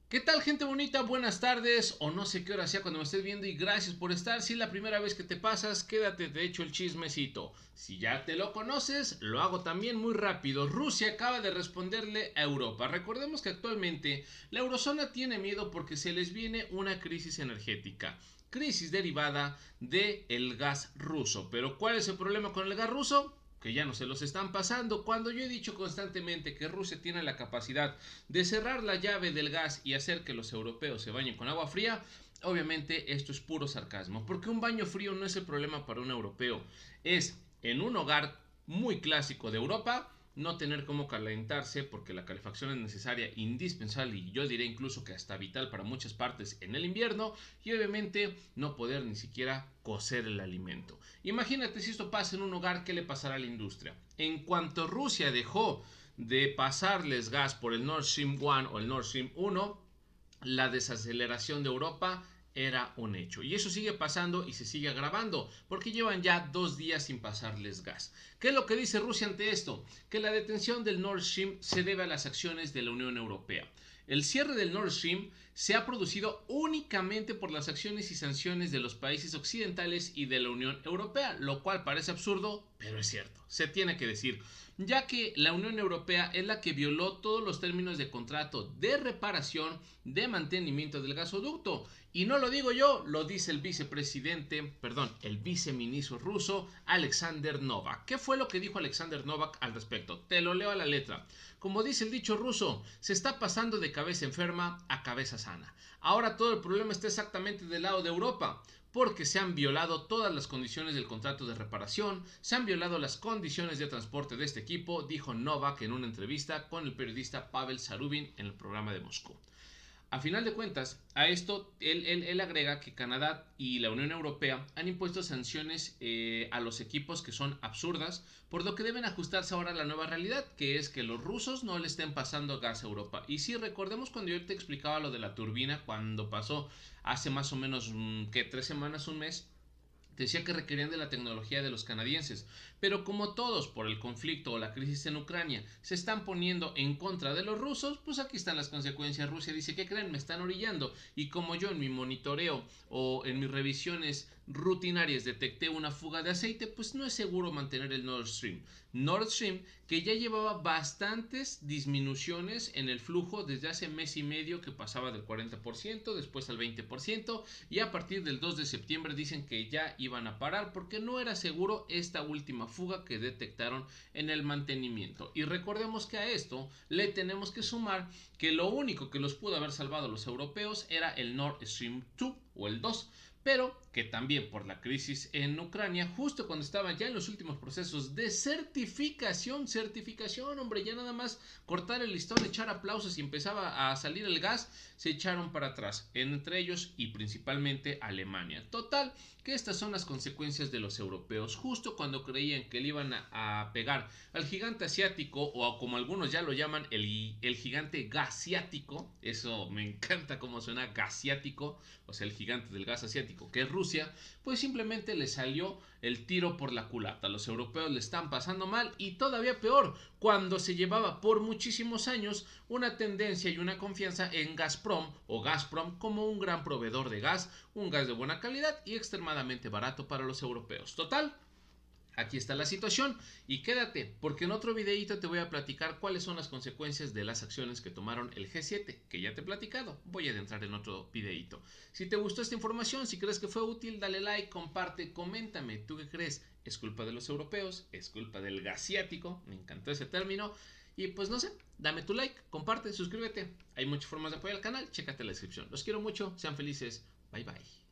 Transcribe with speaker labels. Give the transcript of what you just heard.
Speaker 1: ¿Qué tal, gente bonita? Buenas tardes o no sé qué hora sea cuando me estés viendo y gracias por estar. Si es la primera vez que te pasas, quédate, te echo el chismecito. Si ya te lo conoces, lo hago también muy rápido. Rusia acaba de responderle a Europa. Recordemos que actualmente la eurozona tiene miedo porque se les viene una crisis energética. Crisis derivada del gas ruso. Pero ¿cuál es el problema con el gas ruso? Que ya no se los están pasando, cuando yo he dicho constantemente que Rusia tiene la capacidad de cerrar la llave del gas y hacer que los europeos se bañen con agua fría. Obviamente esto es puro sarcasmo, porque un baño frío no es el problema para un europeo, es en un hogar muy clásico de Europa no tener cómo calentarse porque la calefacción es necesaria, indispensable y yo diré incluso que hasta vital para muchas partes en el invierno y obviamente no poder ni siquiera cocer el alimento. Imagínate si esto pasa en un hogar, ¿qué le pasará a la industria? En cuanto Rusia dejó de pasarles gas por el Nord Stream 1 o el Nord Stream 1, la desaceleración de Europa era un hecho. Y eso sigue pasando y se sigue agravando, porque llevan ya 2 días sin pasarles gas. ¿Qué es lo que dice Rusia ante esto? Que la detención del Nord Stream se debe a las acciones de la Unión Europea. El cierre del Nord Stream se ha producido únicamente por las acciones y sanciones de los países occidentales y de la Unión Europea, lo cual parece absurdo, pero es cierto, se tiene que decir, ya que la Unión Europea es la que violó todos los términos de contrato de reparación de mantenimiento del gasoducto. Y no lo digo yo, lo dice el viceministro ruso Alexander Novak. ¿Qué fue lo que dijo Alexander Novak al respecto? Te lo leo a la letra. Como dice el dicho ruso, se está pasando de cabeza enferma a cabeza sana. Ahora todo el problema está exactamente del lado de Europa, porque se han violado todas las condiciones del contrato de reparación, se han violado las condiciones de transporte de este equipo, dijo Novak en una entrevista con el periodista Pavel Zarubin en el programa de Moscú. A final de cuentas, a esto él agrega que Canadá y la Unión Europea han impuesto sanciones a los equipos que son absurdas, por lo que deben ajustarse ahora a la nueva realidad, que es que los rusos no le estén pasando gas a Europa. Y si recordemos cuando yo te explicaba lo de la turbina, cuando pasó hace más o menos que 3 semanas, un mes, decía que requerían de la tecnología de los canadienses, pero como todos por el conflicto o la crisis en Ucrania se están poniendo en contra de los rusos, pues aquí están las consecuencias. Rusia dice, ¿qué creen? Me están orillando. Y como yo en mi monitoreo o en mis revisiones rutinarias detecté una fuga de aceite, pues no es seguro mantener el Nord Stream. Nord Stream que ya llevaba bastantes disminuciones en el flujo desde hace mes y medio, que pasaba del 40%, después al 20%, y a partir del 2 de septiembre dicen que ya iban a parar porque no era seguro esta última fuga que detectaron en el mantenimiento. Y recordemos que a esto le tenemos que sumar que lo único que los pudo haber salvado a los europeos era el Nord Stream 2 o el 2, pero que también por la crisis en Ucrania, justo cuando estaban ya en los últimos procesos de certificación, hombre, ya nada más cortar el listón, echar aplausos y empezaba a salir el gas, se echaron para atrás, entre ellos y principalmente Alemania. Total, que estas son las consecuencias de los europeos, justo cuando creían que le iban a pegar al gigante asiático, o como algunos ya lo llaman, el gigante gasiático. Eso me encanta cómo suena, gasiático, o sea, el gigante del gas asiático, que es Rusia, pues simplemente le salió el tiro por la culata. Los europeos le están pasando mal, y todavía peor, cuando se llevaba por muchísimos años una tendencia y una confianza en Gazprom o Gazprom como un gran proveedor de gas, un gas de buena calidad y extremadamente barato para los europeos. Total, aquí está la situación y quédate, porque en otro videito te voy a platicar cuáles son las consecuencias de las acciones que tomaron el G7, que ya te he platicado. Voy a adentrar en otro videito. Si te gustó esta información, si crees que fue útil, dale like, comparte, coméntame. ¿Tú qué crees? ¿Es culpa de los europeos? ¿Es culpa del gasiático? Me encantó ese término. Y pues no sé, dame tu like, comparte, suscríbete. Hay muchas formas de apoyar al canal, chécate la descripción. Los quiero mucho, sean felices. Bye bye.